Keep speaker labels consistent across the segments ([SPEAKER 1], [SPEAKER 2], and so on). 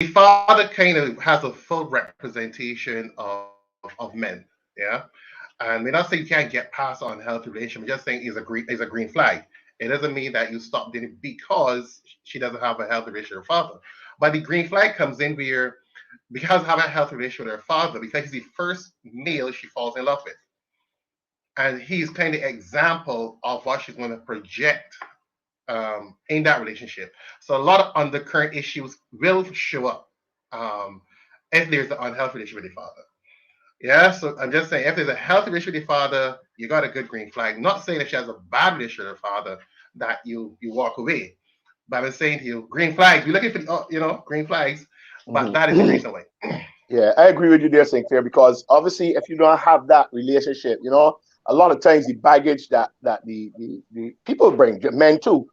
[SPEAKER 1] the father kind of has a full representation of men. Yeah. And we're not saying you can't get past unhealthy relationship. We're just saying is a green flag. It doesn't mean that you stop dating because she doesn't have a healthy relationship with her father. But the green flag comes in where because having a healthy relationship with her father, because he's the first male she falls in love with. And he's kind of example of what she's going to project in that relationship. So a lot of undercurrent issues will show up if there's an unhealthy relationship with the father. Yeah, so I'm just saying if there's a healthy relationship with the father, you got a good green flag. Not saying if she has a bad relationship with her father that you walk away. But I'm saying to you, green flags. We're looking for green flags, but that is the
[SPEAKER 2] Mhm.
[SPEAKER 1] reason why.
[SPEAKER 2] Yeah, I agree with you there, Sinclair, because obviously, if you don't have that relationship, a lot of times the baggage that the people bring, men too,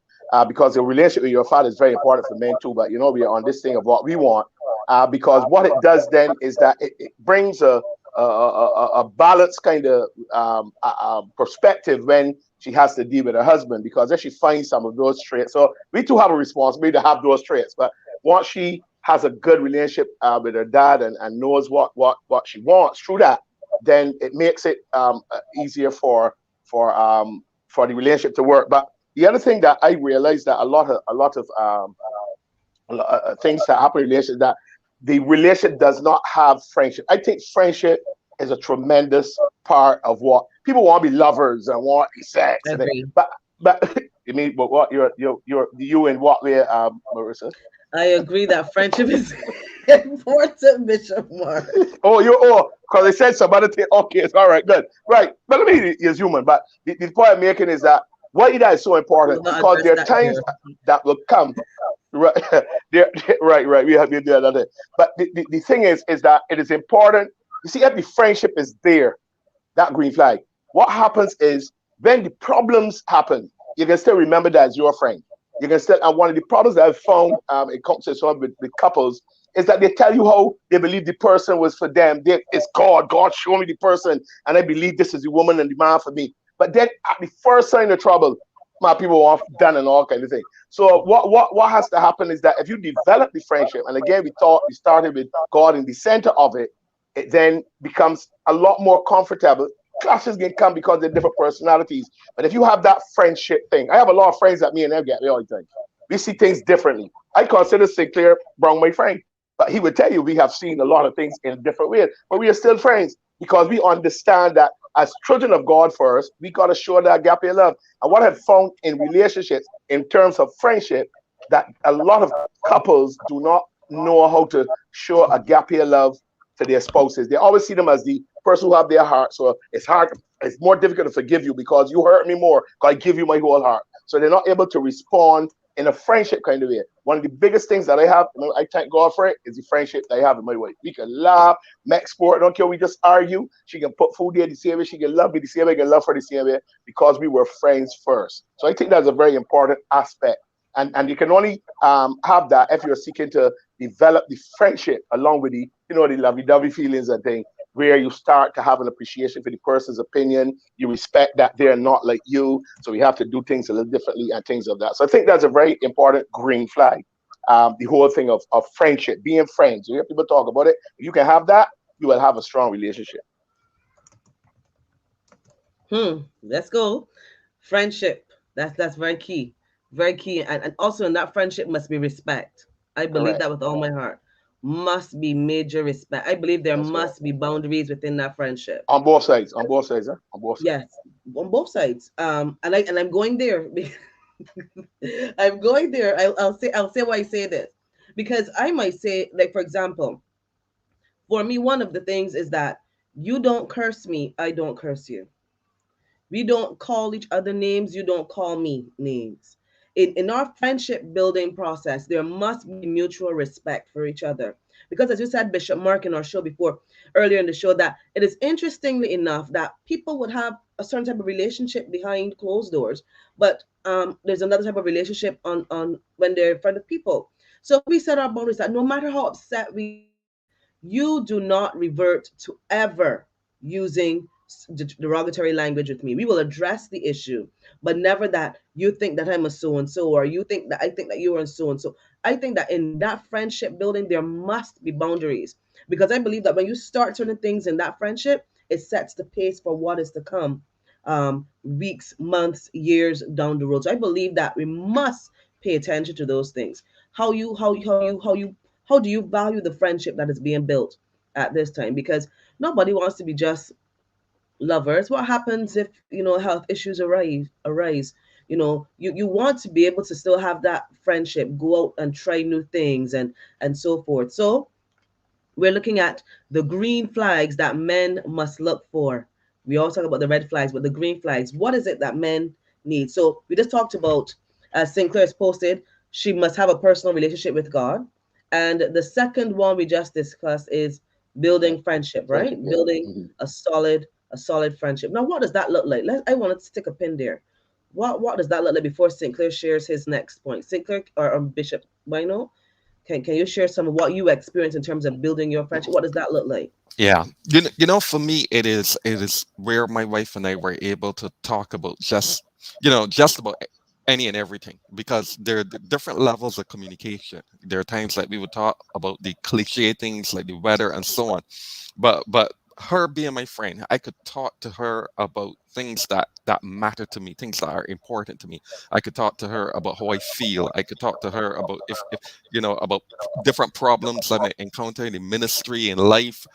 [SPEAKER 2] because the relationship with your father is very important for men too. But we are on this thing of what we want, because what it does then is that it brings a balanced kind of perspective when she has to deal with her husband, because if she finds some of those traits, so we too have a responsibility to have those traits. But once she has a good relationship with her dad, and knows what she wants through that, then it makes it easier for for the relationship to work. But the other thing that I realized, that a lot of things that happen in relationships, that the relationship does not have friendship. I think friendship is a tremendous part of what people want to be lovers and want to be sex,
[SPEAKER 3] Agree.
[SPEAKER 2] but you mean what you in what way, Marissa?
[SPEAKER 3] I agree that friendship is important, Bishop Mark.
[SPEAKER 2] Because they said some other thing. Okay, it's all right, good, right. But I mean, he's human. But the point I'm making is that what that is so
[SPEAKER 3] We
[SPEAKER 2] important,
[SPEAKER 3] will not
[SPEAKER 2] because
[SPEAKER 3] address
[SPEAKER 2] there are
[SPEAKER 3] that
[SPEAKER 2] times
[SPEAKER 3] here.
[SPEAKER 2] that will come. Right, right. We have to do another. But the thing is that it is important. You see, if the friendship is there, that green flag. What happens is when the problems happen, you can still remember that as your friend. You can still, and one of the problems that I've found in conversation with couples is that they tell you how they believe the person was for them. It's God. God showed me the person, and I believe this is the woman and the man for me. But then at the first sign of trouble, my people want done and all kind of thing. So what has to happen is that if you develop the friendship, and again we started with God in the center of it, it then becomes a lot more comfortable. Clashes can come because they're different personalities. But if you have that friendship thing, I have a lot of friends that me and them get me all the time. We see things differently. I consider Sinclair Brown my friend, but he would tell you we have seen a lot of things in different ways, but we are still friends because we understand that as children of God first, we got to show that agape love. And what I've found in relationships, in terms of friendship, that a lot of couples do not know how to show agape love to their spouses. They always see them as the person who have their heart. So it's hard, it's more difficult to forgive you because you hurt me more, because I give you my whole heart. So they're not able to respond in a friendship kind of way. One of the biggest things that I have, I thank God for it, is the friendship that I have with my wife. We can laugh, make sport, I don't care, we just argue. She can put food there the same way, she can love me the same way, I can love her the same way, because we were friends first. So I think that's a very important aspect. And you can only have that if you're seeking to develop the friendship along with the lovey-dovey feelings and thing, where you start to have an appreciation for the person's opinion. You respect that they're not like you, so we have to do things a little differently and things of that. So I think that's a very important green flag. The whole thing of friendship, being friends. You hear people talk about it. If you can have that, you will have a strong relationship.
[SPEAKER 3] Let's go. Friendship. That's very key. Very key. And also in that friendship must be respect. I believe
[SPEAKER 2] Correct.
[SPEAKER 3] that with all my heart. Must be major respect. I believe there
[SPEAKER 2] That's correct.
[SPEAKER 3] must be boundaries within that friendship.
[SPEAKER 2] On both sides. On both sides. Huh? On both sides.
[SPEAKER 3] Yes, on both sides. And I'm going there. I'm going there. I'll say why I say this, because I might say, like, for example, for me, one of the things is that you don't curse me, I don't curse you. We don't call each other names, you don't call me names. In our friendship building process, there must be mutual respect for each other. Because as you said, Bishop Mark, in our show before, earlier in the show, that it is interestingly enough that people would have a certain type of relationship behind closed doors, but there's another type of relationship on when they're in front of people. So we set our boundaries that no matter how upset we get, you do not revert to ever using derogatory language with me. We will address the issue, but never that you think that I'm a so and so, or you think that I think that you are so and so. I think that in that friendship building, there must be boundaries, because I believe that when you start certain things in that friendship, it sets the pace for what is to come, weeks, months, years down the road. So I believe that we must pay attention to those things. How do you value the friendship that is being built at this time? Because nobody wants to be just lovers. What happens if, health issues arise? You want to be able to still have that friendship, go out and try new things, and so forth. So we're looking at the green flags that men must look for. We all talk about the red flags, but the green flags, what is it that men need? So we just talked about, as Sinclair's posted, she must have a personal relationship with God. And the second one we just discussed is building friendship, right?
[SPEAKER 2] Friendship, yeah.
[SPEAKER 3] Building a solid friendship. Now, what does that look like? I want to stick a pin there. What does that look like before Sinclair shares his next point? Sinclair or Bishop Bino, can you share some of what you experienced in terms of building your friendship? What does that look like?
[SPEAKER 4] Yeah, for me, it is where my wife and I were able to talk about just about any and everything, because there are different levels of communication. There are times like we would talk about the cliche things like the weather and so on, but her being my friend, I could talk to her about things that matter to me, things that are important to me. I could talk to her about how I feel. I could talk to her about if about different problems I may encounter in the ministry in life,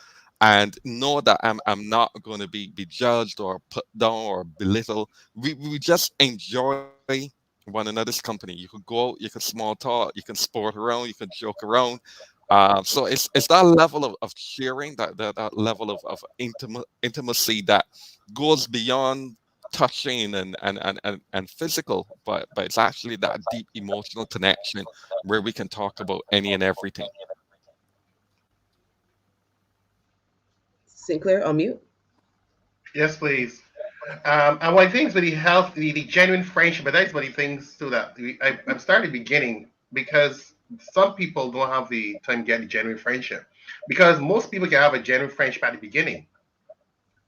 [SPEAKER 4] and know that I'm not going to be judged or put down or belittled. We just enjoy one another's company. You could go out, you could small talk, you can sport around, you can joke around. So it's that level of sharing, that level of intimacy that goes beyond touching and physical, but it's actually that deep emotional connection where we can talk about any and everything.
[SPEAKER 3] Sinclair, on mute.
[SPEAKER 1] Yes, please. And one of the things with the health, the genuine friendship, but that's one of the things too that I'm starting beginning, because some people don't have the time to get the genuine friendship. Because most people can have a genuine friendship at the beginning.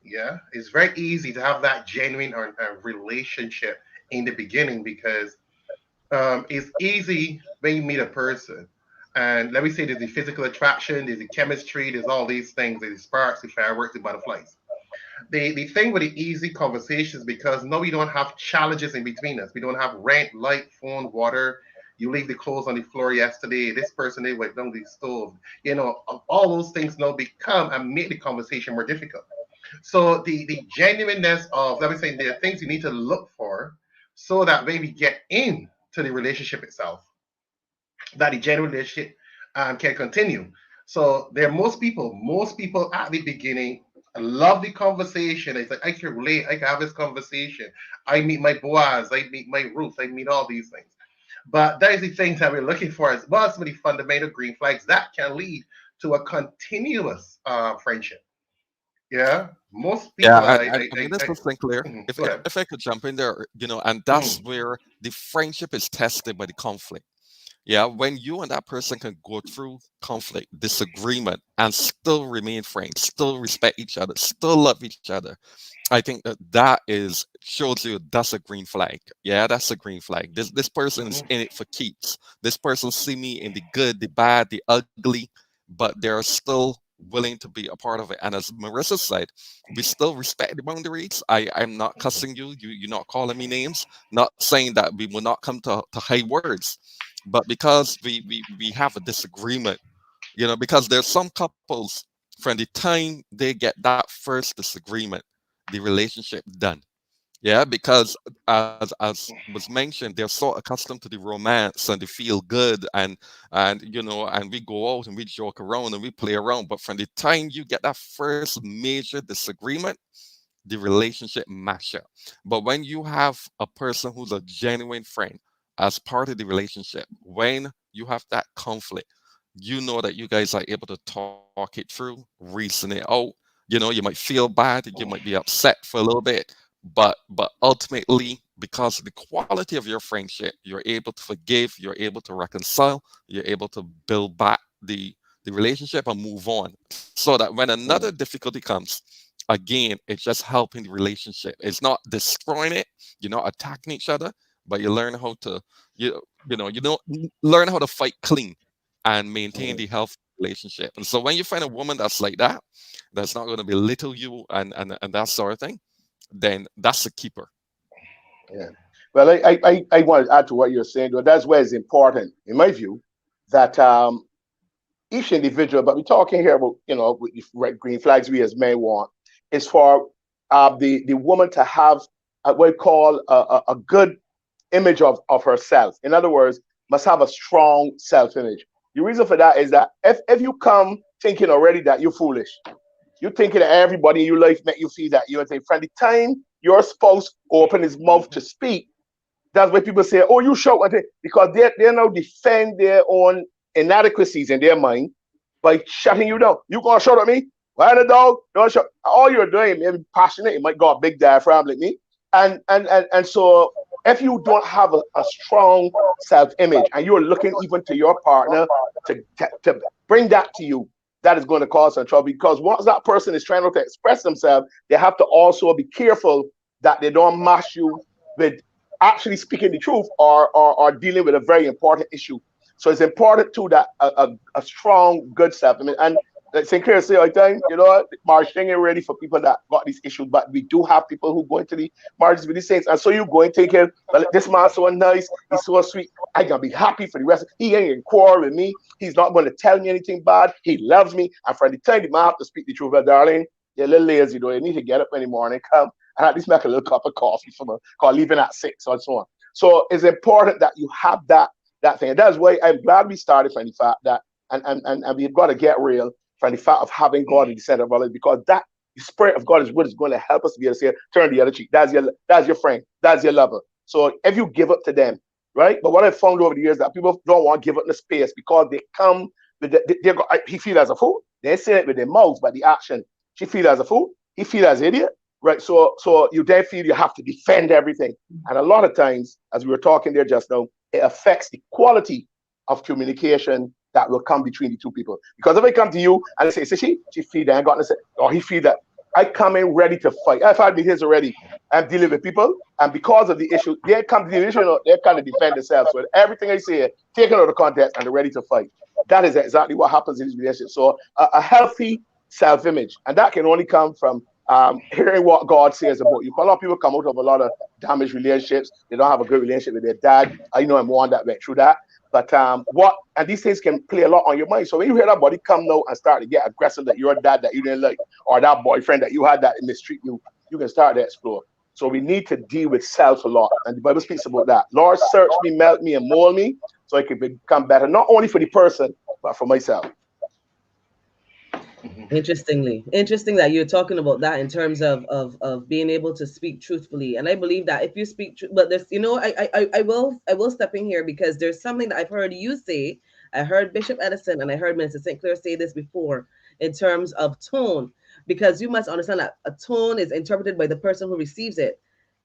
[SPEAKER 1] Yeah, it's very easy to have that genuine or relationship in the beginning, because it's easy when you meet a person. And let me say, there's the physical attraction, there's the chemistry, there's all these things, there's the sparks, the fireworks, the butterflies. The thing with the easy conversations, because no, we don't have challenges in between us. We don't have rent, light, phone, water. You leave the clothes on the floor yesterday. This person they went down the stove. All those things now become and make the conversation more difficult. So the genuineness of, let me say, there are things you need to look for, so that when we get into the relationship itself, that the genuine relationship can continue. So there are most people at the beginning love the conversation. It's like I can relate, I can have this conversation. I meet my Boaz, I meet my Ruth, I meet all these things. But that is the things that we're looking for as well as some of the fundamental green flags that can lead to a continuous friendship. Yeah, most people.
[SPEAKER 4] Yeah, and Minister Sinclair,
[SPEAKER 1] Go ahead.
[SPEAKER 4] if I could jump in there, and that's
[SPEAKER 1] Mhm.
[SPEAKER 4] where the friendship is tested by the conflict. Yeah, when you and that person can go through conflict, disagreement, and still remain friends, still respect each other, still love each other, I think that is shows you that's a green flag. Yeah, that's a green flag. This person is
[SPEAKER 1] Mhm.
[SPEAKER 4] in it for keeps. This person see me in the good, the bad, the ugly, but they're still willing to be a part of it. And as Marissa said, we still respect the boundaries. I'm not cussing you. You're not calling me names. Not saying that we will not come to high words, but because we have a disagreement, because there's some couples from the time they get that first disagreement, the relationship done. Yeah, because as was mentioned, they're so accustomed to the romance and the feel good, and we go out and we joke around and we play around. But from the time you get that first major disagreement, the relationship mash up. But when you have a person who's a genuine friend as part of the relationship, when you have that conflict, you know that you guys are able to talk it through, reason it out. You might feel bad, you might be upset for a little bit, but ultimately, because of the quality of your friendship, you're able to forgive, you're able to reconcile, you're able to build back the relationship and move on, so that when another
[SPEAKER 2] Mm.
[SPEAKER 4] difficulty comes, again, it's just helping the relationship. It's not destroying it. You're not attacking each other, but you learn how to learn how to fight clean and maintain
[SPEAKER 2] Mhm.
[SPEAKER 4] the health relationship. And so when you find a woman that's like that, that's not going to belittle you and that sort of thing, then that's a keeper.
[SPEAKER 2] Yeah. Well, I want to add to what you're saying, though. That's where it's important, in my view, that each individual, but we're talking here about, with the green flags we as men want, is for the woman to have what we call a good image of herself. In other words, must have a strong self-image. The reason for that is that if you come thinking already that you're foolish, you're thinking that everybody in your life make you feel that you're a friend. The time your spouse open his mouth to speak, that's why people say, "Oh, you shout," because they now defend their own inadequacies in their mind by shutting you down. You gonna shout at me? Why the dog? Don't shout. All you're doing, maybe passionate, you might got a big diaphragm like me, and so if you don't have a strong self-image and you're looking even to your partner to bring that to you, that is going to cause some trouble, because once that person is trying to express themselves, they have to also be careful that they don't mash you with actually speaking the truth, or dealing with a very important issue. So it's important too that a strong, good self. I mean, and like Sinclair say all the time, marriage thing ain't ready for people that got these issues, but we do have people who go into the marriages with these things. And so you go and thinking, well, this man's so nice, he's so sweet, I can be happy for the rest. He ain't gonna quarrel with me, he's not going to tell me anything bad, he loves me. And for the time the man have to speak the truth, well, darling, you're a little lazy though. You need to get up in the morning, come and at least make a little cup of coffee for me, cause leaving at 6 or so on. So it's important that you have that thing. And that's why I'm glad we started from the fact that, and we've got to get real from the fact of having God in the center of our life, because that the Spirit of God is what is going to help us to be able to say, turn the other cheek. That's your friend, that's your lover. So if you give up to them, right? But what I've found over the years that people don't want to give up the space because they come with he feel as a fool. They say it with their mouths, but the action, she feel as a fool, he feel as an idiot. Right, so you then feel you have to defend everything, and a lot of times, as we were talking there just now, it affects the quality of communication that will come between the two people. Because if I come to you and I say, she feel that I got to say, or he feel that I come in ready to fight. I've had his already. I'm dealing with people, and because of the issue, they come to the issue, they kind of defend themselves. So everything I say, taken out of context, and they're ready to fight. That is exactly what happens in this relationship. So a healthy self-image, and that can only come from hearing what God says about you. A lot of people come out of a lot of damaged relationships. They don't have a good relationship with their dad. I know I'm one that went through that. But and these things can play a lot on your mind. So when you hear that body come now and start to get aggressive, that your dad that you didn't like, or that boyfriend that you had that mistreat you, you can start to explore. So we need to deal with self a lot. And the Bible speaks about that. Lord, search me, melt me, and mold me so I can become better, not only for the person, but for myself.
[SPEAKER 3] Interesting that you're talking about that in terms of being able to speak truthfully. And I believe that if you speak but there's I will step in here, because there's something that I've heard you say. I heard Bishop Edison and I heard Minister St. Clair say this before, in terms of tone, because you must understand that a tone is interpreted by the person who receives it.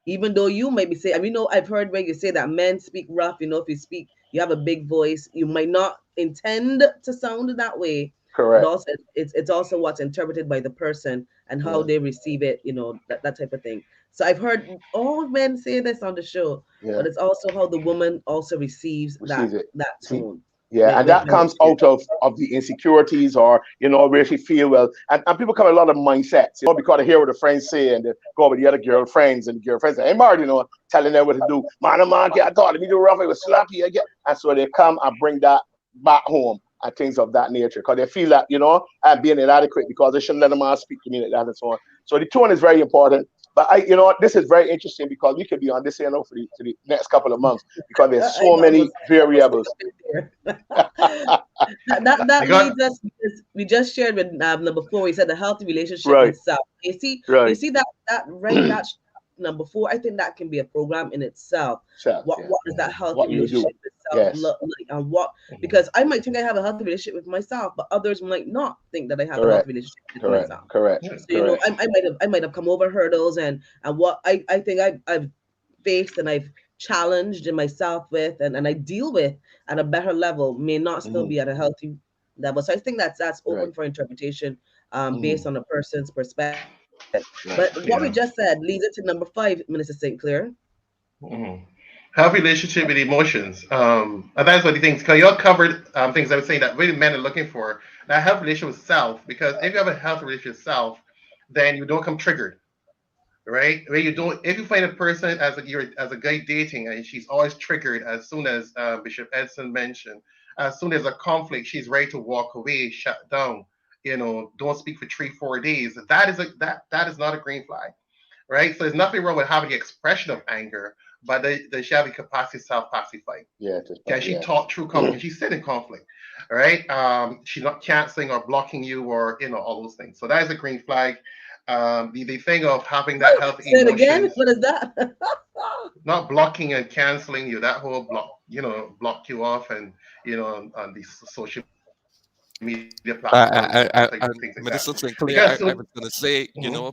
[SPEAKER 3] Even though you might be saying, I mean, I've heard where you say that men speak rough, if you speak, you have a big voice, you might not intend to sound that way, but
[SPEAKER 2] Correct.
[SPEAKER 3] also it's also what's interpreted by the person and how
[SPEAKER 2] Yeah.
[SPEAKER 3] they receive it, that type of thing. So I've heard all men say this on the show,
[SPEAKER 2] Yeah.
[SPEAKER 3] but it's also how the woman also receives
[SPEAKER 2] Receives
[SPEAKER 3] that
[SPEAKER 2] it.
[SPEAKER 3] that
[SPEAKER 2] See?
[SPEAKER 3] tone.
[SPEAKER 2] Yeah, and that comes out of the insecurities, or where she feel well, and people come a lot of mindsets, because they hear what the friends say and they go with the other girlfriends, and the girlfriends say, "Hey, Marty," telling them what to do. Man, I thought me do rough, it was slappy again, and so they come and bring that back home and things of that nature, because they feel that I'm being inadequate because they shouldn't let them speak to me like that and so on. So the tone is very important. But this is very interesting, because we could be on this for the next couple of months, because there's
[SPEAKER 3] I
[SPEAKER 2] so many
[SPEAKER 3] almost
[SPEAKER 2] variables.
[SPEAKER 3] stick up there. That
[SPEAKER 1] got
[SPEAKER 3] leads us, because we just shared with number 4. We said the healthy relationship
[SPEAKER 2] Right,
[SPEAKER 3] with self. You
[SPEAKER 2] right.
[SPEAKER 3] see that right? That number 4. I think that can be a program in itself.
[SPEAKER 2] So,
[SPEAKER 3] What
[SPEAKER 2] yeah.
[SPEAKER 3] what does that healthy
[SPEAKER 2] What you do.
[SPEAKER 3] relationship with self
[SPEAKER 2] Yes.
[SPEAKER 3] look like, and what?
[SPEAKER 1] Mhm.
[SPEAKER 3] Because I might think I have a healthy relationship with myself, but others might not think that I have a healthy
[SPEAKER 2] Correct.
[SPEAKER 3] relationship with
[SPEAKER 2] Correct.
[SPEAKER 3] myself.
[SPEAKER 2] Correct.
[SPEAKER 1] Yeah.
[SPEAKER 3] So
[SPEAKER 2] Correct.
[SPEAKER 3] I might have come over hurdles, and what I think I've faced and I've challenged in myself with, and I deal with at a better level, may not still
[SPEAKER 2] Mhm.
[SPEAKER 3] be at a healthy level. So I think that's
[SPEAKER 2] Right.
[SPEAKER 3] open for interpretation, based
[SPEAKER 2] Mhm.
[SPEAKER 3] on a person's perspective. But
[SPEAKER 2] Right.
[SPEAKER 3] what we
[SPEAKER 1] Yeah.
[SPEAKER 3] just said leads it to number 5, Minister St. Clair.
[SPEAKER 1] Mhm. Healthy relationship with emotions. And that's what the things, because you all covered things I was saying that really men are looking for. That healthy relationship with self, because if you have a healthy relationship with self, then you don't come triggered, right? Where you don't, if you find a person as a guy dating and she's always triggered as soon as Bishop Edson mentioned, as soon as a conflict, she's ready to walk away, shut down, don't speak for 3, 4 days. That is not a green flag, right? So there's nothing wrong with having the expression of anger, but does she have the capacity to self-pacify?
[SPEAKER 2] Yeah,
[SPEAKER 1] Can she talk through conflict? Can she sit in conflict? All right. She's not canceling or blocking you or all those things. So that is a green flag. The thing of having that healthy
[SPEAKER 3] Say it again.
[SPEAKER 1] emotions,
[SPEAKER 3] What is that?
[SPEAKER 1] not blocking and canceling you, that whole block you off and on these social media platforms and things like that.
[SPEAKER 4] Minister Sinclair,
[SPEAKER 1] Because
[SPEAKER 4] I was going to say,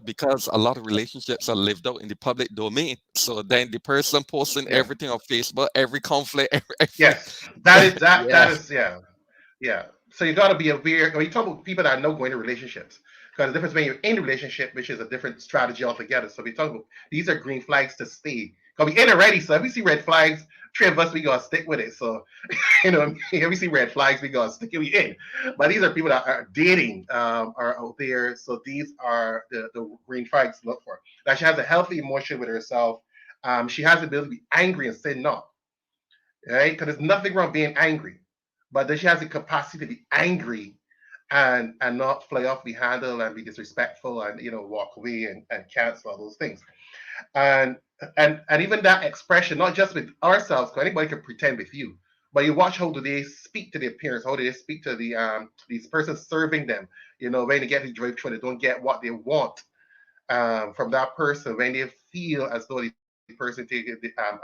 [SPEAKER 4] because a lot of relationships are lived out in the public domain. So then the person posting
[SPEAKER 1] Yeah.
[SPEAKER 4] everything on Facebook, every conflict,
[SPEAKER 1] yes, that is yeah. So you got to be aware. When you talk about people that are not going to relationships, because the difference when you're in a relationship, which is a different strategy altogether. So we talk about these are green flags to stay. Because we in already, so if we see red flags, 3 of us we gotta stick with it. So if we see red flags, we gotta stick it in. But these are people that are dating, are out there. So these are the green flags to look for. That she has a healthy emotion with herself. She has the ability to be angry and say no. Right? Because there's nothing wrong being angry, but then she has the capacity to be angry and not fly off the handle and be disrespectful and walk away and cancel all those things. And even that expression, not just with ourselves, because anybody can pretend with you, but you watch how do they speak to their parents, how do they speak to these persons serving them, when they get to drive through, they don't get what they want from that person, when they feel as though the person taking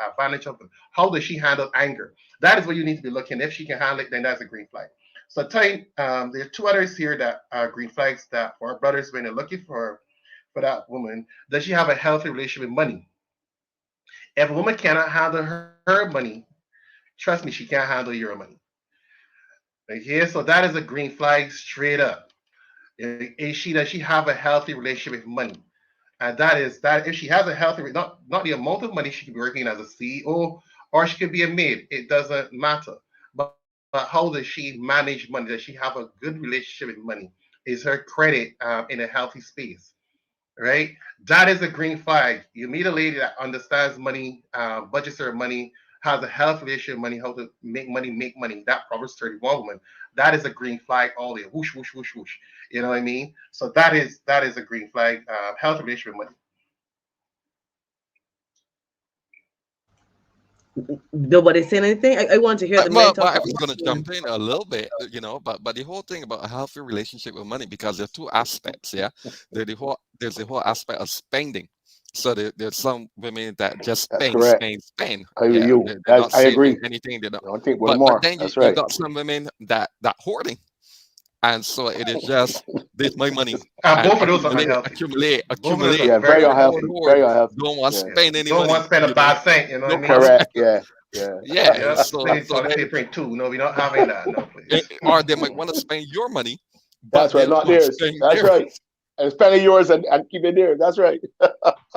[SPEAKER 1] advantage of them. How does she handle anger? That is what you need to be looking. If she can handle it, then that's a green flag. So there are 2 others here that are green flags that for our brothers when they're looking for that woman. Does she have a healthy relationship with money? If a woman cannot handle her money, trust me, she can't handle your money. Okay, so that is a green flag straight up. Does she have a healthy relationship with money? And that is that if she has a healthy, not the amount of money she could be working as a CEO or she could be a maid, it doesn't matter. But how does she manage money? Does she have a good relationship with money? Is her credit in a healthy space? Right? That is a green flag. You meet a lady that understands money, budgets her money, has a healthy relationship with money, how to make money. That Proverbs 31 woman, that is a green flag all day. Whoosh, whoosh, whoosh, whoosh. You know what I mean? So that is a green flag. Healthy relationship with money.
[SPEAKER 3] Nobody saying anything. I want to hear the men talk.
[SPEAKER 4] I was going to jump in a little bit, but the whole thing about a healthy relationship with money, because there are 2 aspects. Yeah, there's the whole aspect of spending. So there's some women that just spend.
[SPEAKER 2] I agree.
[SPEAKER 4] Anything.
[SPEAKER 2] I don't think
[SPEAKER 4] but
[SPEAKER 2] more.
[SPEAKER 4] then
[SPEAKER 2] That's
[SPEAKER 4] you
[SPEAKER 2] right.
[SPEAKER 4] got some women that hoarding. And so it is just this my money.
[SPEAKER 1] Both of those are unhealthy.
[SPEAKER 4] Accumulate.
[SPEAKER 2] Yeah, very unhealthy. Very unhealthy.
[SPEAKER 4] Don't want to spend any
[SPEAKER 1] money. Don't want to spend a bad thing. You know what I mean?
[SPEAKER 2] Correct. Yeah.
[SPEAKER 1] Yeah. So paper too. No, we're not having that. No, please.
[SPEAKER 4] Or they might want to spend your money.
[SPEAKER 2] That's right. Not theirs. That's right. And spending yours and keep it there. That's right.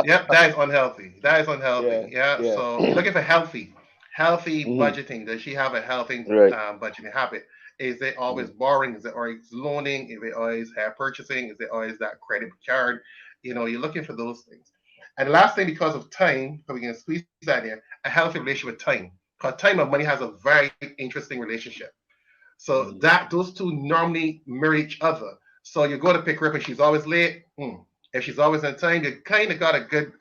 [SPEAKER 1] Yep. That is unhealthy. Yeah. So looking for healthy budgeting. Does she have a healthy budgeting habit? Is it always borrowing? Is it always loaning? Is it always purchasing? Is it always that credit card? You're looking for those things. And the last thing, because of time, so we can squeeze that in, a healthy relationship with time. Because time and money has a very interesting relationship. So that those 2 normally mirror each other. So you go to pick her up and she's always late. If she's always on time, you kind of got a good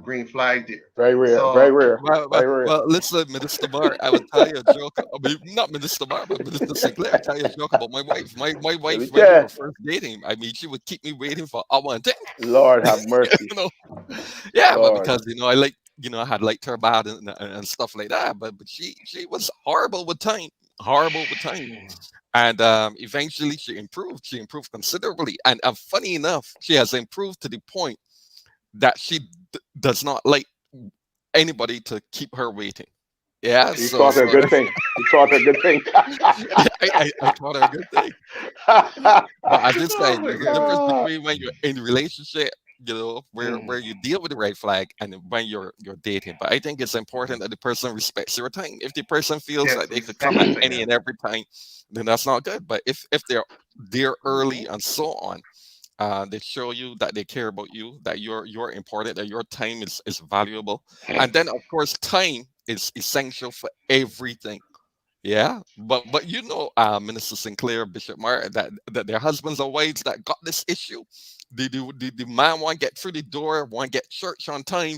[SPEAKER 1] green flag there.
[SPEAKER 2] Very rare. Very rare.
[SPEAKER 4] Well, listen, Minister Mark, I would tell you a joke. I mean, not Minister Mark, but Minister Sinclair. I'll tell you a joke about my wife. My wife, when we were first dating, I mean, she would keep me waiting for hour and 10.
[SPEAKER 2] Lord have mercy.
[SPEAKER 4] Yeah, Lord. But because I like, I had liked her bad and stuff like that. But she was horrible with time. And eventually she improved. She improved considerably. And funny enough, she has improved to the point that she does not like anybody to keep her waiting. Yeah,
[SPEAKER 2] you taught her a good thing. You taught her a good thing.
[SPEAKER 4] I taught her a good thing. But I just say the difference between when you're in a relationship where you deal with the red flag and when you're dating. But I think it's important that the person respects your time. If the person feels
[SPEAKER 1] Yes,
[SPEAKER 4] like they could come at
[SPEAKER 1] respect it.
[SPEAKER 4] any and every time, then that's not good. But if they're there early and so on, they show you that they care about you, that you're important, that your time is valuable, and then of course time is essential for everything. Yeah, but Minister Sinclair, Bishop Martin, that their husbands or wives that got this issue. The man want to get through the door, want to get church on time,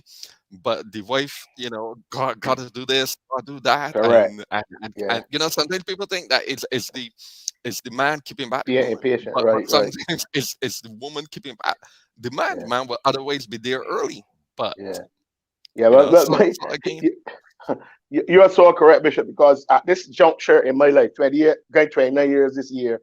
[SPEAKER 4] but the wife, got to do this, got to do that,
[SPEAKER 2] Correct.
[SPEAKER 4] and
[SPEAKER 2] Yeah.
[SPEAKER 4] sometimes people think that it's the man keeping back the
[SPEAKER 2] Being
[SPEAKER 4] woman,
[SPEAKER 2] impatient.
[SPEAKER 4] but
[SPEAKER 2] Right. Right.
[SPEAKER 4] sometimes it's the woman keeping back the man. The
[SPEAKER 2] Yeah.
[SPEAKER 4] man will otherwise be there early, but
[SPEAKER 2] Yeah. Yeah. But
[SPEAKER 4] so again,
[SPEAKER 2] you are so correct, Bishop, because at this juncture in my life, 28, going 29 years this year,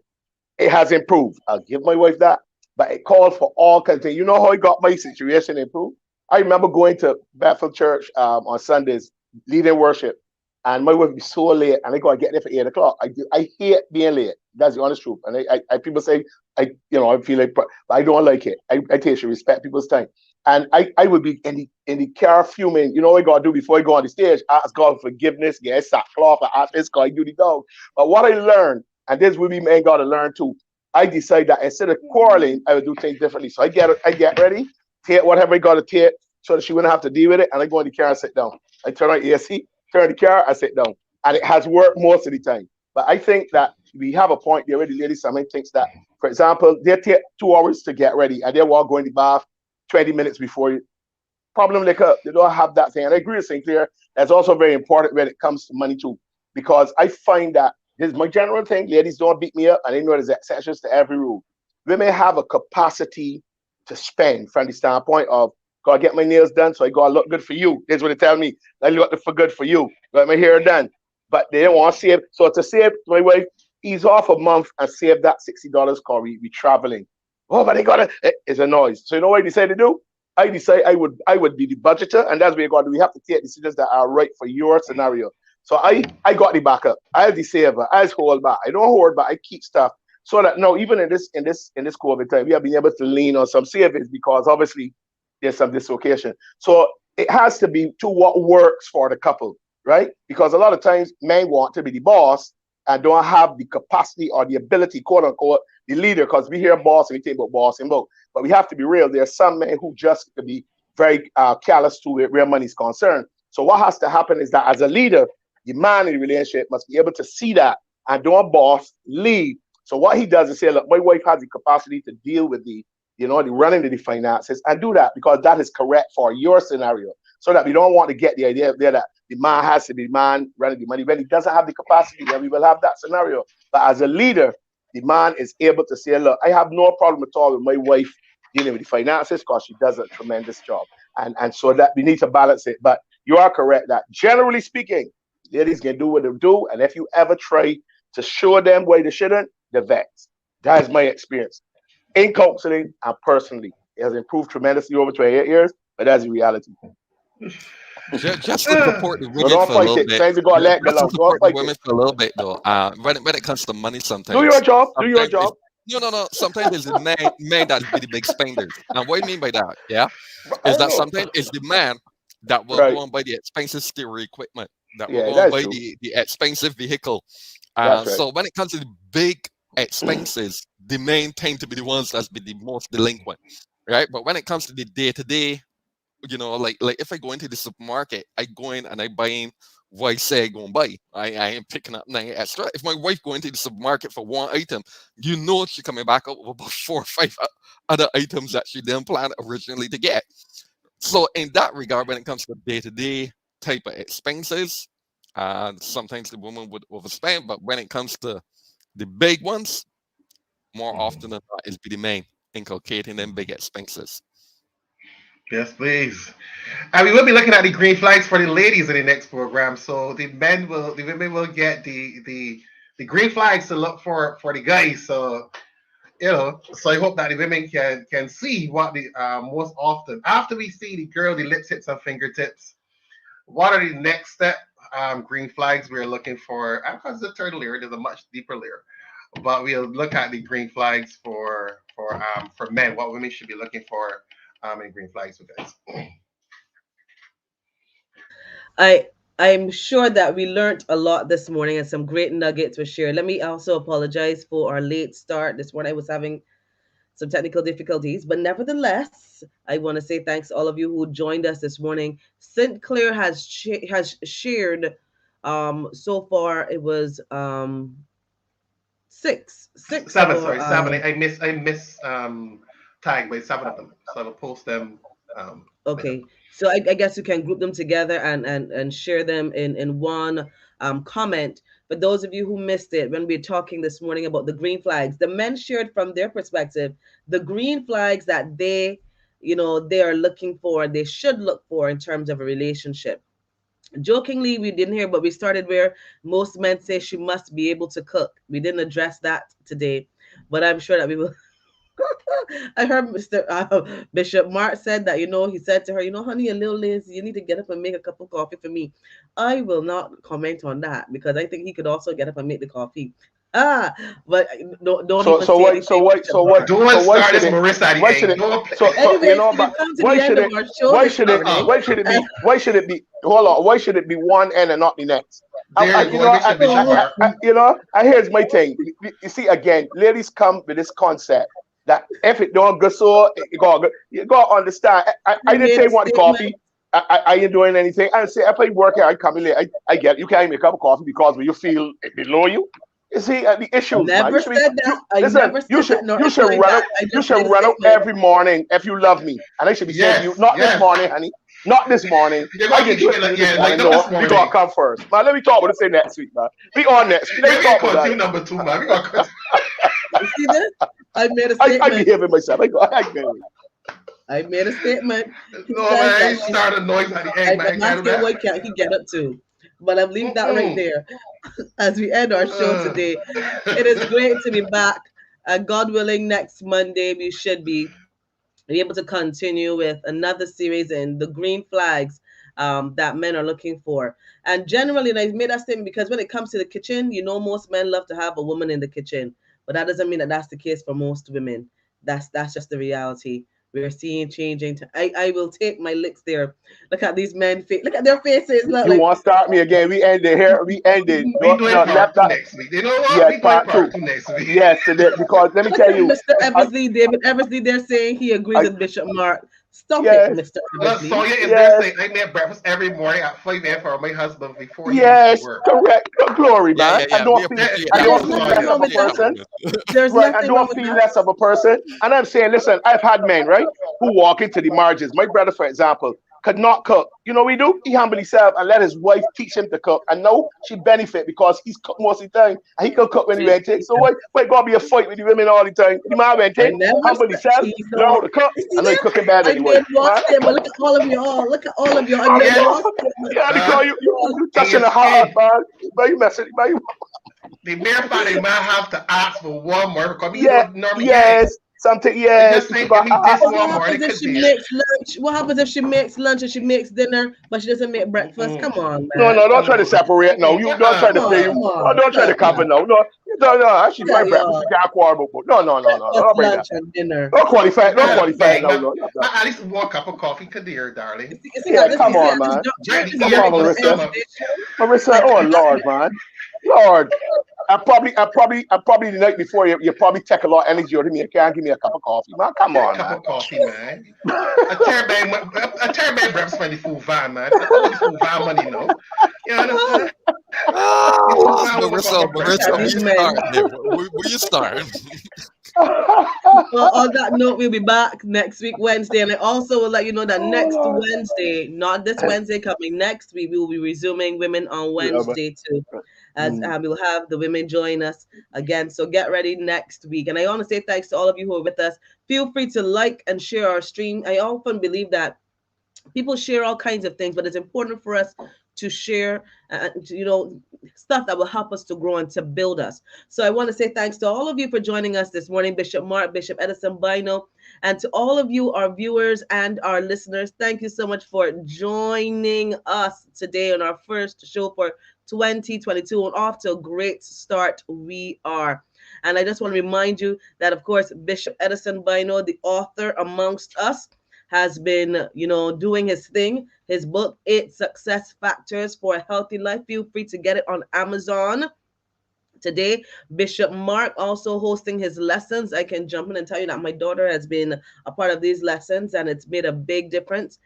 [SPEAKER 2] it has improved. I'll give my wife that. But it called for all kinds of things. You know how I got my situation improved? I remember going to Bethel Church on Sundays, leading worship, and my wife would be so late, and I got to get there for 8 o'clock. I hate being late. That's the honest truth. And I people say I feel like, but I don't like it. I take to respect people's time. And I would be in the car fuming. You know what I gotta do before I go on the stage? Ask God for forgiveness, get sackcloth, and ask this guy do the dog. But what I learned, and this we men gotta learn too, I decided that instead of quarreling, I would do things differently. So I get ready, take whatever I gotta take so that she wouldn't have to deal with it, and I go in the car and sit down. I turn on AC, turn the car, I sit down. And it has worked most of the time. But I think that we have a point there where the lady sometimes thinks that, for example, they take 2 hours to get ready and they walk go in the bath 20 minutes before you. Problem like they don't have that thing. And I agree with Sinclair. That's also very important when it comes to money too. Because I find that this is my general thing. Ladies don't beat me up, and I know there's exceptions to every rule. Women have a capacity to spend from the standpoint of gotta get my nails done, so I gotta look good for you. That's what they tell me. I look for good for you. Got my hair done. But they don't want to save. So to save my wife, ease off a month and save that $60 cause we traveling. Oh, but they gotta it's a noise. So you know what I decided to do? I decided I would be the budgeter, and that's what you're gonna do. We have to take decisions that are right for your scenario. So I got the backup. I have the saver. I hold back. I don't hold back. I keep stuff so that no, even in this COVID time, we have been able to lean on some savings because obviously there's some dislocation. So it has to be to what works for the couple, right? Because a lot of times men want to be the boss and don't have the capacity or the ability, quote unquote, the leader, because we hear boss and we think about boss and both. But we have to be real. There are some men who just could be very callous to where money is concerned. So what has to happen is that as a leader, the man in the relationship must be able to see that and don't boss, lead. So what he does is say, look, my wife has the capacity to deal with the running of the finances and do that because that is correct for your scenario. So that we don't want to get the idea there that the man has to be the man running the money when he doesn't have the capacity, and we will have that scenario. But as a leader, the man is able to say, look, I have no problem at all with my wife dealing with the finances because she does a tremendous job. And so that we need to balance it. But you are correct that generally speaking, ladies can do what they do. And if you ever try to show them why they shouldn't, they're vexed. That is my experience. In counseling and personally, it has improved tremendously over 28 years, but that's the reality.
[SPEAKER 4] just to support the
[SPEAKER 2] So
[SPEAKER 4] women
[SPEAKER 2] don't
[SPEAKER 4] for a
[SPEAKER 2] fight
[SPEAKER 4] little
[SPEAKER 2] it.
[SPEAKER 4] bit.
[SPEAKER 2] Times you got let go
[SPEAKER 4] Just to
[SPEAKER 2] along. Don't
[SPEAKER 4] support the
[SPEAKER 2] fight it.
[SPEAKER 4] women for a little bit, though. When it comes to money,
[SPEAKER 2] Do your
[SPEAKER 4] sometimes,
[SPEAKER 2] job. Do your job.
[SPEAKER 4] no. Sometimes it's the man that be the big spenders. And what I mean by that, yeah,
[SPEAKER 2] I
[SPEAKER 4] is
[SPEAKER 2] don't
[SPEAKER 4] that
[SPEAKER 2] know.
[SPEAKER 4] sometimes it's the man that will
[SPEAKER 2] Right.
[SPEAKER 4] go and buy the expensive stereo equipment, that will
[SPEAKER 2] Yeah,
[SPEAKER 4] go and
[SPEAKER 2] that's
[SPEAKER 4] buy
[SPEAKER 2] true.
[SPEAKER 4] the expensive vehicle.
[SPEAKER 2] That's right.
[SPEAKER 4] So when it comes to the big expenses, the men tend to be the ones that's be the most delinquent, right? But when it comes to the day to day, like if I go into the supermarket, I go in and I buy in what I say I go and buy. I ain't picking up nothing extra. If my wife go into the supermarket for one item, she coming back up with about 4 or 5 other items that she didn't plan originally to get. So in that regard, when it comes to day-to-day type of expenses, sometimes the woman would overspend, but when it comes to the big ones, more often than not, is be the man inculcating them big expenses.
[SPEAKER 1] Yes, please. And we will be looking at the green flags for the ladies in the next program. So the women will get the green flags to look for the guys. So so I hope that the women can see what the most often after we see the girl, the lip tips and fingertips. What are the next step green flags we're looking for? Because the third layer, there's a much deeper layer, but we'll look at the green flags for men. What women should be looking for in green flags with guys.
[SPEAKER 3] I'm sure that we learned a lot this morning and some great nuggets were shared. Let me also apologize for our late start this morning. I was having some technical difficulties, but nevertheless, I want to say thanks to all of you who joined us this morning. St. Clair has shared so far it was six of
[SPEAKER 1] Seven,
[SPEAKER 3] our
[SPEAKER 1] sorry, seven. I miss tag by seven of them. So I will post them later.
[SPEAKER 3] okay, so I guess you can group them together and share them in one comment. But those of you who missed it, when we were talking this morning about the green flags, the men shared from their perspective the green flags that they are looking for, they should look for in terms of a relationship. Jokingly, we didn't hear, but we started where most men say she must be able to cook. We didn't address that today, but I'm sure that we will. I heard Mr. Bishop Mark said that, he said to her, honey, a little lazy. You need to get up and make a cup of coffee for me. I will not comment on that because I think he could also get up and make the coffee. Ah, but don't
[SPEAKER 2] So
[SPEAKER 3] even
[SPEAKER 2] so
[SPEAKER 3] say
[SPEAKER 2] what
[SPEAKER 3] anything,
[SPEAKER 2] so what
[SPEAKER 3] Bishop
[SPEAKER 2] so what
[SPEAKER 3] Mark.
[SPEAKER 1] Don't
[SPEAKER 2] so why
[SPEAKER 1] start
[SPEAKER 2] should
[SPEAKER 1] this
[SPEAKER 2] it
[SPEAKER 1] Marissa at the
[SPEAKER 2] why should
[SPEAKER 1] end.
[SPEAKER 2] it
[SPEAKER 1] Don't
[SPEAKER 2] so
[SPEAKER 3] Anyways,
[SPEAKER 2] but
[SPEAKER 3] we've come to
[SPEAKER 2] why
[SPEAKER 3] the
[SPEAKER 2] should
[SPEAKER 3] end of
[SPEAKER 2] it
[SPEAKER 3] our show this morning.
[SPEAKER 2] why should it be hold on, why should it be one end and not the next?
[SPEAKER 1] there you go, Bishop Bishop
[SPEAKER 3] So,
[SPEAKER 1] Mark.
[SPEAKER 2] Here's my thing. You see, again, ladies come with this concept that if it don't go so, you got to understand. I
[SPEAKER 3] I
[SPEAKER 2] didn't
[SPEAKER 3] made
[SPEAKER 2] say
[SPEAKER 3] a
[SPEAKER 2] want
[SPEAKER 3] statement.
[SPEAKER 2] coffee. I ain't doing anything. I say if I work here, I come in late. I get you can't make a cup of coffee because when you feel it below you. You see the issues, man.
[SPEAKER 3] Never said that. I
[SPEAKER 2] Listen.
[SPEAKER 3] never said that nor
[SPEAKER 2] You should
[SPEAKER 3] implied
[SPEAKER 2] run
[SPEAKER 3] that.
[SPEAKER 2] out.
[SPEAKER 3] I
[SPEAKER 2] You
[SPEAKER 3] just
[SPEAKER 2] should
[SPEAKER 3] made a
[SPEAKER 2] run out
[SPEAKER 3] statement.
[SPEAKER 2] every morning if you love me, and I should be saying to you,
[SPEAKER 1] Yes,
[SPEAKER 2] not this
[SPEAKER 1] yes.
[SPEAKER 2] morning, honey. Not this morning.
[SPEAKER 1] You're
[SPEAKER 2] I
[SPEAKER 1] gonna
[SPEAKER 2] can
[SPEAKER 1] keep
[SPEAKER 2] do it
[SPEAKER 1] it
[SPEAKER 2] for you
[SPEAKER 1] like
[SPEAKER 2] this
[SPEAKER 1] yeah, like
[SPEAKER 2] morning.
[SPEAKER 1] not this
[SPEAKER 2] No, we gotta
[SPEAKER 1] morning.
[SPEAKER 2] come first. Man, let me talk about this next week, man. We on next week. Let me
[SPEAKER 1] Maybe
[SPEAKER 2] talk about
[SPEAKER 1] continue
[SPEAKER 2] that.
[SPEAKER 1] number two, man. We gonna continue.
[SPEAKER 3] You see this? I made a
[SPEAKER 2] I
[SPEAKER 3] statement.
[SPEAKER 2] behaving myself. I go.
[SPEAKER 3] I made a statement. He
[SPEAKER 1] No
[SPEAKER 3] says
[SPEAKER 1] man,
[SPEAKER 3] that
[SPEAKER 1] you start a noise at the egg, man.
[SPEAKER 3] I'm
[SPEAKER 1] You can't do
[SPEAKER 3] asking
[SPEAKER 1] that.
[SPEAKER 3] what can he get up to. But I'm leaving that right
[SPEAKER 1] Mm-mm.
[SPEAKER 3] there as we end our show today. It is great to be back. God willing, next Monday we should be able to continue with another series in the green flags that men are looking for. And generally, and I've made that statement because when it comes to the kitchen, most men love to have a woman in the kitchen, but that doesn't mean that that's the case for most women. That's just the reality. We're seeing changing. I will take my licks there. Look at these men. Look at their faces. Look
[SPEAKER 2] You
[SPEAKER 3] like
[SPEAKER 2] want to start me again? We ended here. We ended.
[SPEAKER 1] We
[SPEAKER 2] No,
[SPEAKER 1] doing
[SPEAKER 2] no,
[SPEAKER 1] part
[SPEAKER 2] left
[SPEAKER 1] two
[SPEAKER 2] that.
[SPEAKER 1] next week. You know what?
[SPEAKER 2] Yes,
[SPEAKER 1] We doing
[SPEAKER 2] part two.
[SPEAKER 1] part two next week.
[SPEAKER 2] Yes, because let me
[SPEAKER 3] look
[SPEAKER 2] tell
[SPEAKER 3] at
[SPEAKER 2] you.
[SPEAKER 3] Mr.
[SPEAKER 2] I,
[SPEAKER 3] Eversley, David Eversley. They're saying he agrees
[SPEAKER 2] I,
[SPEAKER 3] with Bishop Mark. Stop it,
[SPEAKER 2] yes,
[SPEAKER 3] Mr.
[SPEAKER 1] Look,
[SPEAKER 3] Eversley.
[SPEAKER 1] Sonya is there
[SPEAKER 2] yes.
[SPEAKER 1] saying I make breakfast every morning at 5 a.m. for my husband before he leaves for
[SPEAKER 2] Yes,
[SPEAKER 1] work.
[SPEAKER 2] correct. Glory,
[SPEAKER 4] Yeah,
[SPEAKER 2] man.
[SPEAKER 4] yeah, yeah. We appreciate
[SPEAKER 1] Thank
[SPEAKER 4] that
[SPEAKER 3] There's
[SPEAKER 1] you,
[SPEAKER 4] one,
[SPEAKER 3] nothing
[SPEAKER 2] Less
[SPEAKER 1] Sonya.
[SPEAKER 2] of
[SPEAKER 3] wrong
[SPEAKER 2] a
[SPEAKER 3] with that.
[SPEAKER 2] person.
[SPEAKER 3] There's
[SPEAKER 2] Right, I
[SPEAKER 3] nothing wrong
[SPEAKER 2] don't
[SPEAKER 3] with
[SPEAKER 2] feel
[SPEAKER 3] that.
[SPEAKER 2] less of a person. And I'm saying, listen, I've had men, right, who walk into the margins. My brother, for example, could not cook. You know what we do? He humble himself and let his wife teach him to cook. And now she benefit because he's cooked most of the time. And he can cook when he went take. So why gotta be a fight with the women all the time? The man went
[SPEAKER 3] I
[SPEAKER 2] take,
[SPEAKER 3] never
[SPEAKER 2] humble
[SPEAKER 3] said
[SPEAKER 2] himself,
[SPEAKER 3] she's
[SPEAKER 2] learn how
[SPEAKER 3] no.
[SPEAKER 2] to cook.
[SPEAKER 3] You see
[SPEAKER 2] I know he
[SPEAKER 3] this?
[SPEAKER 2] cooking better
[SPEAKER 3] I
[SPEAKER 2] than the wife.
[SPEAKER 3] made one
[SPEAKER 2] Man,
[SPEAKER 3] statement. Look at all of you all. Look at all of you. I
[SPEAKER 2] oh,
[SPEAKER 3] made
[SPEAKER 1] Yes,
[SPEAKER 3] one statement.
[SPEAKER 2] yeah, because you
[SPEAKER 1] in your
[SPEAKER 2] touching the heart,
[SPEAKER 1] skin.
[SPEAKER 2] man. Man, you messing, man.
[SPEAKER 1] The mere fact they might have to ask for one more because we
[SPEAKER 2] Yeah,
[SPEAKER 1] don't normally get it.
[SPEAKER 2] yes, something,
[SPEAKER 1] They
[SPEAKER 2] yes.
[SPEAKER 1] just
[SPEAKER 2] You
[SPEAKER 1] think if
[SPEAKER 2] got
[SPEAKER 1] he this
[SPEAKER 3] But what
[SPEAKER 1] one more, they
[SPEAKER 3] happens if
[SPEAKER 1] could
[SPEAKER 3] she
[SPEAKER 1] do it.
[SPEAKER 3] makes lunch? What happens if she makes lunch and she makes dinner, but she doesn't make breakfast?
[SPEAKER 1] Mm-mm.
[SPEAKER 3] Come on,
[SPEAKER 2] No,
[SPEAKER 3] man.
[SPEAKER 2] no, don't
[SPEAKER 3] Come
[SPEAKER 2] try to
[SPEAKER 3] on.
[SPEAKER 2] separate. No, you don't try
[SPEAKER 3] Come
[SPEAKER 2] to
[SPEAKER 3] on.
[SPEAKER 2] play.
[SPEAKER 3] Come
[SPEAKER 2] No,
[SPEAKER 3] on.
[SPEAKER 2] don't try to
[SPEAKER 3] Look,
[SPEAKER 2] cover.
[SPEAKER 3] look.
[SPEAKER 2] No, no, no, no. Actually,
[SPEAKER 3] Look
[SPEAKER 2] my
[SPEAKER 3] at
[SPEAKER 2] breakfast we
[SPEAKER 3] y'all.
[SPEAKER 2] can't quarrel about. No, no, no, no, no.
[SPEAKER 3] Breakfast,
[SPEAKER 2] Don't bring that.
[SPEAKER 3] lunch, and dinner.
[SPEAKER 2] Don't qualify.
[SPEAKER 1] You
[SPEAKER 2] Don't
[SPEAKER 1] got a
[SPEAKER 2] qualify.
[SPEAKER 1] bang,
[SPEAKER 2] No,
[SPEAKER 1] man.
[SPEAKER 2] no, no. No.
[SPEAKER 1] Man, at least one cup of coffee, Kadir, darling.
[SPEAKER 2] Yeah, come
[SPEAKER 3] You see
[SPEAKER 2] on,
[SPEAKER 3] at this
[SPEAKER 2] man.
[SPEAKER 3] juncture,
[SPEAKER 1] Drink
[SPEAKER 3] this
[SPEAKER 1] the
[SPEAKER 3] is
[SPEAKER 2] Come
[SPEAKER 1] ear
[SPEAKER 3] very
[SPEAKER 2] on,
[SPEAKER 1] in the
[SPEAKER 2] Marissa.
[SPEAKER 1] summer.
[SPEAKER 3] unprofessional.
[SPEAKER 2] Marissa.
[SPEAKER 3] I
[SPEAKER 2] Oh
[SPEAKER 3] cannot.
[SPEAKER 2] Lord, man. Lord. I probably the night before you probably take a lot of energy out of me. You can't give me a cup of coffee, man. Come
[SPEAKER 1] Get a
[SPEAKER 2] on,
[SPEAKER 1] cup
[SPEAKER 2] man.
[SPEAKER 1] of coffee, man. A chair bag breakfast for the food van, man. I owe the food van money, no. You understand? The food
[SPEAKER 4] Ah,
[SPEAKER 1] van will go
[SPEAKER 4] Marissa,
[SPEAKER 1] for
[SPEAKER 3] Look
[SPEAKER 1] breakfast,
[SPEAKER 3] at
[SPEAKER 4] Marissa, where
[SPEAKER 3] these
[SPEAKER 4] you
[SPEAKER 1] man.
[SPEAKER 3] men.
[SPEAKER 4] starting? There? Where you starting?
[SPEAKER 3] Well, on that note, we'll be back next week, Wednesday. And I also will let you know that
[SPEAKER 2] Oh
[SPEAKER 3] next
[SPEAKER 2] Lord.
[SPEAKER 3] Wednesday, not this Wednesday coming, next week, we will be resuming Women on
[SPEAKER 2] Yeah, man.
[SPEAKER 3] Wednesday too. As
[SPEAKER 2] Mm.
[SPEAKER 3] we will have the women join us again. So get ready next week. And I want to say thanks to all of you who are with us. Feel free to like and share our stream. I often believe that people share all kinds of things, but it's important for us to share, stuff that will help us to grow and to build us. So I want to say thanks to all of you for joining us this morning, Bishop Mark, Bishop Edison Bino, and to all of you, our viewers and our listeners. Thank you so much for joining us today on our first show for 2022, and off to a great start we are. And I just want to remind you that, of course, Bishop Edison Bino, the author amongst us, has been, doing his thing. His book, 8 Success Factors for a Healthy Life. Feel free to get it on Amazon. Today, Bishop Mark also hosting his lessons. I can jump in and tell you that my daughter has been a part of these lessons, and it's made a big difference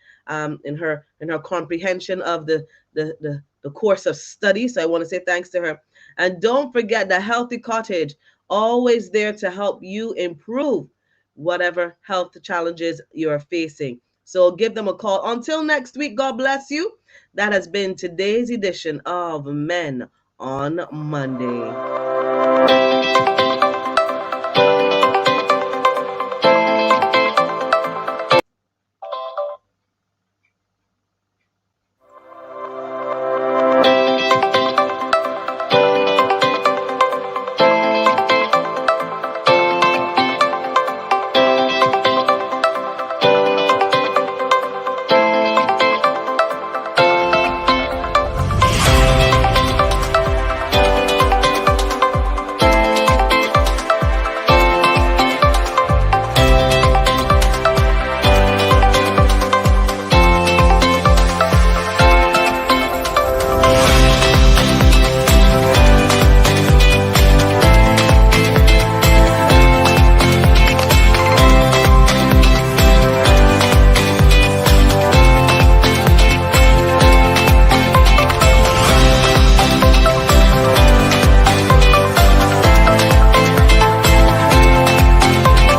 [SPEAKER 3] in her comprehension of the course of study. So I want to say thanks to her. And don't forget the Healthy Cottage, always there to help you improve whatever health challenges you're facing. So give them a call. Until next week, God bless you. That has been today's edition of Men on Monday.